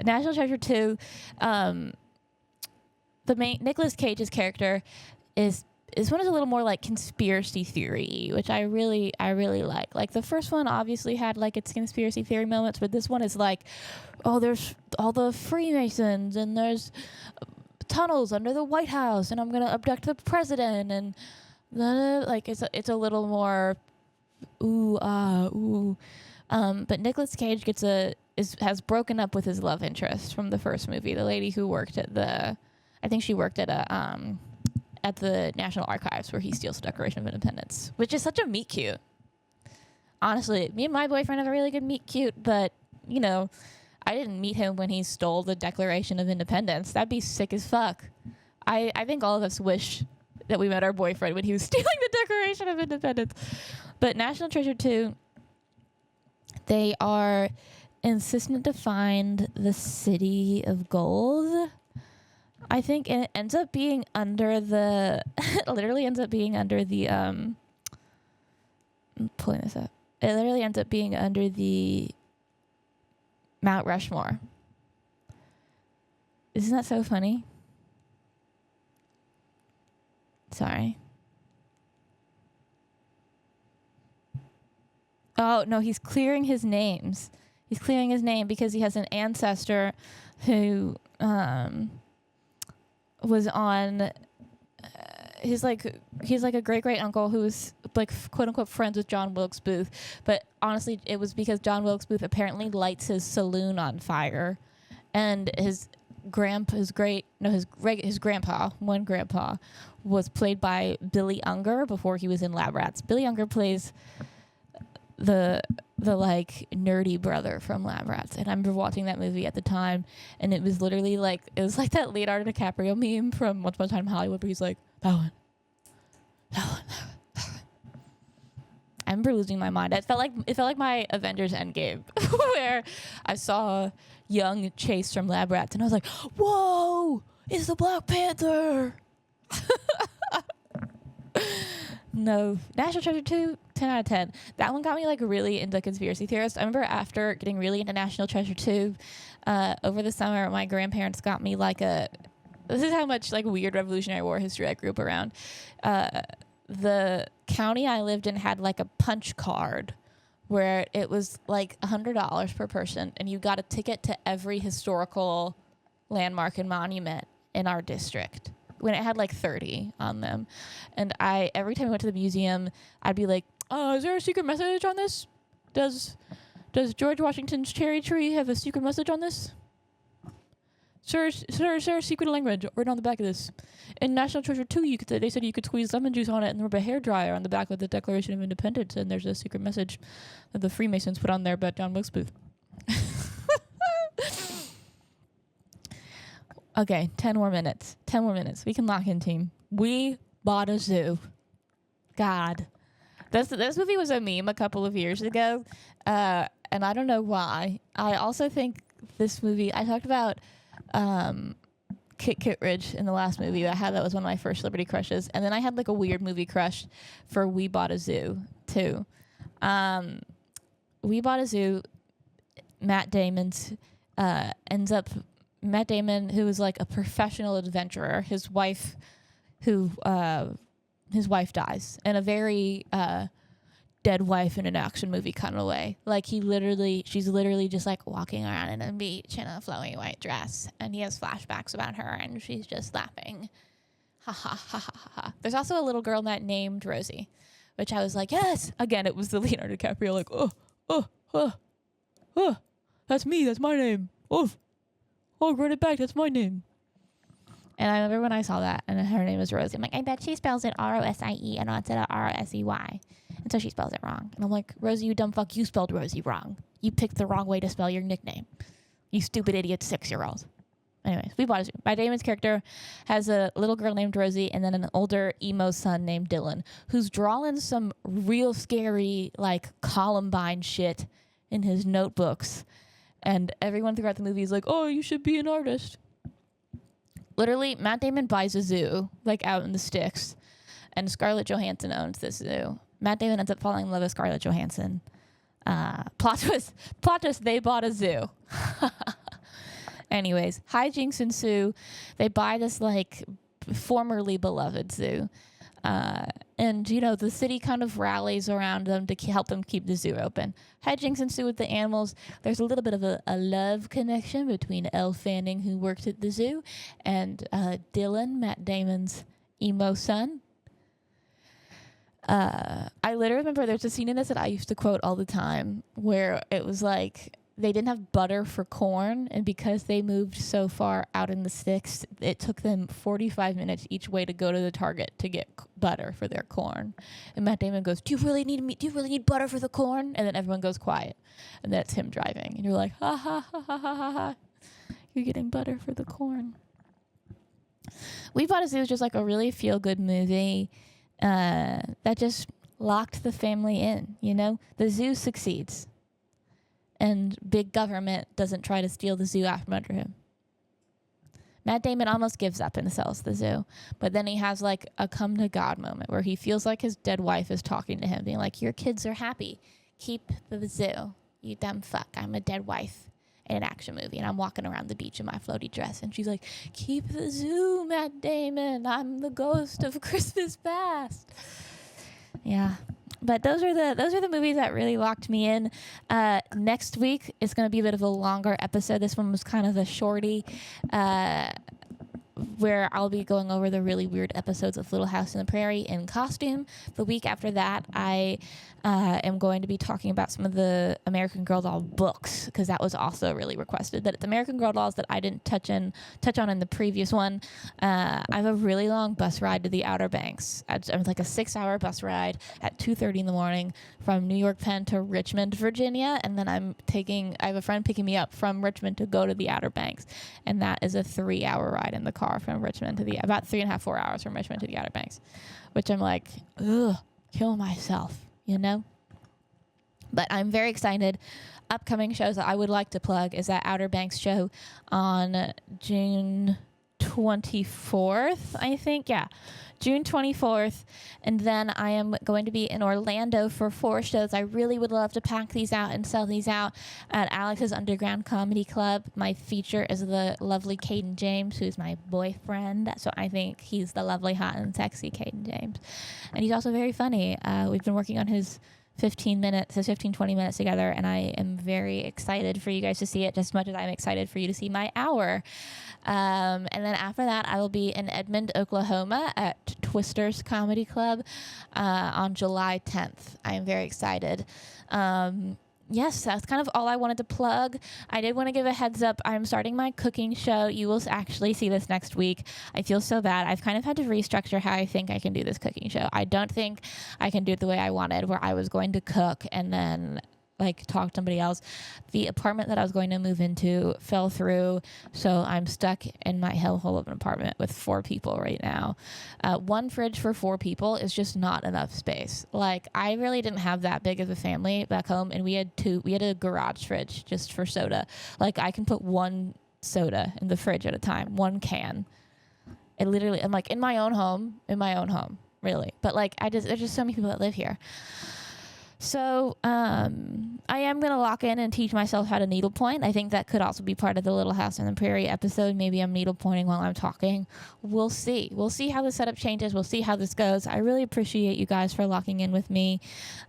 Speaker 1: National Treasure 2, the main Nicolas Cage's character is one is a little more like conspiracy theory, which I really like. Like the first one obviously had like its conspiracy theory moments, but this one is like, oh, there's all the Freemasons and there's tunnels under the White House and I'm gonna abduct the president and like it's a little more ooh. But Nicolas Cage has broken up with his love interest from the first movie, the lady who worked at I think she worked at at the National Archives where he steals the Declaration of Independence, which is such a meet cute. Honestly, me and my boyfriend have a really good meet cute, but, you know, I didn't meet him when he stole the Declaration of Independence. That'd be sick as fuck. I think all of us wish that we met our boyfriend when he was stealing the Declaration of Independence. But National Treasure 2, they are insistent to find the City of Gold. I think it ends up being under the literally ends up being under the I'm pulling this up. It literally ends up being under the Mount Rushmore. Isn't that so funny? Sorry. Oh, no, he's clearing his names. He's clearing his name because he has an ancestor who was on he's like a great uncle who was like quote unquote friends with John Wilkes Booth, but honestly it was because John Wilkes Booth apparently lights his saloon on fire, and his grandpa was played by Billy Unger before he was in Lab Rats. Billy Unger plays the like nerdy brother from Lab Rats, and I remember watching that movie at the time, and it was literally like that Leonardo DiCaprio meme from Once Upon a Time in Hollywood where he's like that one. I remember losing my mind. It felt like my Avengers Endgame where I saw young Chase from Lab Rats and I was like, whoa, it's the Black Panther. No. National Treasure 2, 10 out of 10. That one got me like really into conspiracy theorists. I remember after getting really into National Treasure 2, over the summer, my grandparents got me like this is how much like weird Revolutionary War history I grew up around. The county I lived in had like a punch card where it was like $100 per person, and you got a ticket to every historical landmark and monument in our district, when it had like 30 on them. And every time I went to the museum, I'd be like, oh, is there a secret message on this? Does George Washington's cherry tree have a secret message on this? Sir, is there a secret language right on the back of this? In National Treasure 2, they said you could squeeze lemon juice on it and rub a hairdryer on the back of the Declaration of Independence, and there's a secret message that the Freemasons put on there about John Wilkes Booth. Okay, 10 more minutes. We can lock in, team. We bought a zoo. God. This movie was a meme a couple of years ago, and I don't know why. I also think this movie, I talked about Kit Kittredge in the last movie. That was one of my first celebrity crushes. And then I had like a weird movie crush for We Bought a Zoo, too. We Bought a Zoo, Matt Damon, who was like a professional adventurer, his wife dies in a very dead wife in an action movie kind of way. Like she's literally just like walking around in a beach in a flowy white dress, and he has flashbacks about her, and she's just laughing. Ha ha ha ha ha. There's also a little girl named Rosie, which I was like, yes. Again, it was the Leonardo DiCaprio, like, that's me, that's my name. Oh, run it back, that's my name. And I remember when I saw that, and her name was Rosie. I'm like, I bet she spells it Rosie and not instead of Rosey. And so she spells it wrong. And I'm like, Rosie, you dumb fuck, you spelled Rosie wrong. You picked the wrong way to spell your nickname. You stupid idiot 6-year-old. Anyways, We Bought a Zoo. Matt Damon's character has a little girl named Rosie and then an older emo son named Dylan, who's drawing some real scary, like, Columbine shit in his notebooks. And everyone throughout the movie is like, oh, you should be an artist. Literally, Matt Damon buys a zoo, like out in the sticks, and Scarlett Johansson owns this zoo. Matt Damon ends up falling in love with Scarlett Johansson. Plot twist, they bought a zoo. Anyways, hijinks ensue. They buy this, like, formerly beloved zoo. And, you know, the city kind of rallies around them to help them keep the zoo open. Hijinks ensue with the animals. There's a little bit of a love connection between Elle Fanning, who works at the zoo, and Dylan, Matt Damon's emo son. I literally remember there's a scene in this that I used to quote all the time where it was like they didn't have butter for corn, and because they moved so far out in the sticks, it took them 45 minutes each way to go to the Target to get butter for their corn. And Matt Damon goes, "Do you really need butter for the corn?" And then everyone goes quiet, and that's him driving, and you're like, ha ha ha ha ha ha ha, you're getting butter for the corn. We Bought a Zoo is just like a really feel good movie. That just locked the family in, you know? The zoo succeeds. And big government doesn't try to steal the zoo out from under him. Matt Damon almost gives up and sells the zoo. But then he has like a come to God moment where he feels like his dead wife is talking to him, being like, "Your kids are happy. Keep the zoo. You dumb fuck. I'm a dead wife in an action movie, and I'm walking around the beach in my floaty dress." And she's like, "Keep the zoo, Matt Damon. I'm the ghost of Christmas past." Yeah. But those are the movies that really locked me in. Next week is going to be a bit of a longer episode. This one was kind of a shorty, where I'll be going over the really weird episodes of Little House on the Prairie in costume. The week after that, I am going to be talking about some of the American Girl doll books, because that was also really requested. That it's American Girl dolls that I didn't touch on in the previous one. I have a really long bus ride to the Outer Banks. It's like a 6-hour bus ride at 2:30 in the morning from New York Penn to Richmond, Virginia, and then I have a friend picking me up from Richmond to go to the Outer Banks, and that is a 3-hour ride in the car from Richmond to about 3.5-4 hours from Richmond to the Outer Banks, which I'm like, ugh, kill myself, you know? But I'm very excited. Upcoming shows that I would like to plug is that Outer Banks show on June 24th, I think. Yeah, June 24th. And then I am going to be in Orlando for 4 shows. I really would love to pack these out and sell these out at Alex's Underground Comedy Club. My feature is the lovely Caden James, who's my boyfriend. So I think he's the lovely, hot, and sexy Caden James. And he's also very funny. We've been working on his 20 minutes together, and I am very excited for you guys to see it just as much as I'm excited for you to see my hour. And then after that, I will be in Edmond, Oklahoma at Twister's Comedy Club on July 10th. I am very excited. Yes, that's kind of all I wanted to plug. I did want to give a heads up. I'm starting my cooking show. You will actually see this next week. I feel so bad. I've kind of had to restructure how I think I can do this cooking show. I don't think I can do it the way I wanted, where I was going to cook and then like talk to somebody else. The apartment that I was going to move into fell through, so I'm stuck in my hellhole of an apartment with 4 people right now. 1 fridge for 4 people is just not enough space. Like, I really didn't have that big of a family back home, and we had a garage fridge just for soda. Like, I can put 1 soda in the fridge at a time, 1 can. It literally, I'm like in my own home, really. But like, there's just so many people that live here. So I am going to lock in and teach myself how to needlepoint. I think that could also be part of the Little House on the Prairie episode. Maybe I'm needlepointing while I'm talking. We'll see. We'll see how the setup changes. We'll see how this goes. I really appreciate you guys for locking in with me.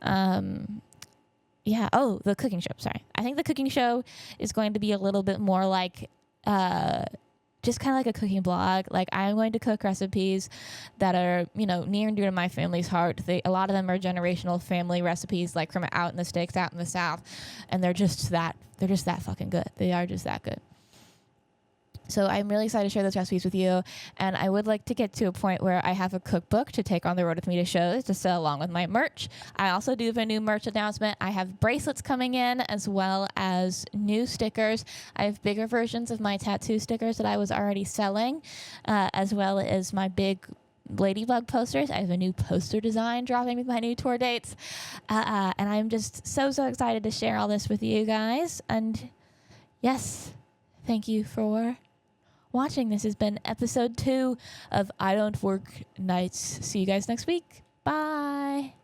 Speaker 1: Yeah. Oh, the cooking show. Sorry. I think the cooking show is going to be a little bit more like just kind of like a cooking blog. Like, I'm going to cook recipes that are, near and dear to my family's heart. A lot of them are generational family recipes, like from out in the sticks, out in the South, and they're just that fucking good. They are just that good. So I'm really excited to share those recipes with you, and I would like to get to a point where I have a cookbook to take on the road with me to shows to sell along with my merch. I also do have a new merch announcement. I have bracelets coming in as well as new stickers. I have bigger versions of my tattoo stickers that I was already selling, as well as my big Ladybug posters. I have a new poster design dropping with my new tour dates, and I'm just so excited to share all this with you guys. And yes, thank you for watching. This has been episode 2 of I Don't Work Nights. See you guys next week. Bye.